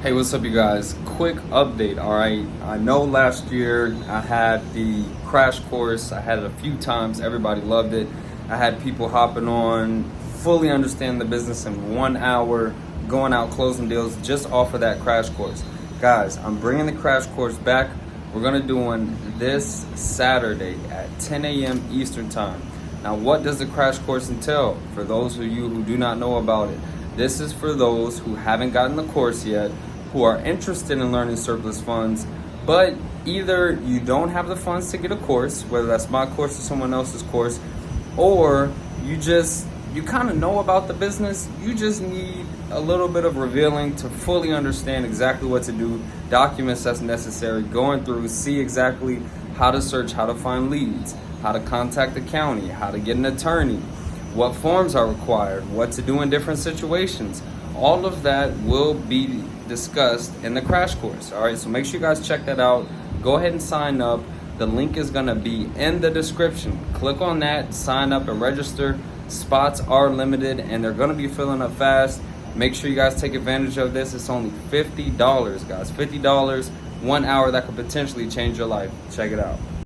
Hey, what's up, you guys? Quick update, all right? I know last year I had the crash course. I had it a few times. Everybody loved it. I had people hopping on, fully understand the business in 1 hour, going out closing deals just off of that crash course. Guys, I'm bringing the crash course back. We're gonna do one this Saturday at 10 a.m. Eastern time. Now, what does the crash course entail? For those of you who do not know about it, this is for those who haven't gotten the course yet, who are interested in learning surplus funds, but either you don't have the funds to get a course, whether that's my course or someone else's course, or you kind of know about the business, you just need a little bit of revealing to fully understand exactly what to do, documents that's necessary, going through, see exactly how to search, how to find leads, how to contact the county, how to get an attorney, what forms are required, what to do in different situations. All of that will be discussed in the crash course. All right, so make sure you guys check that out. Go ahead and sign up. The link is going to be in the description. Click on that, sign up and register. Spots are limited and they're going to be filling up fast. Make sure you guys take advantage of this. It's only $50, guys. $50, 1 hour that could potentially change your life. Check it out.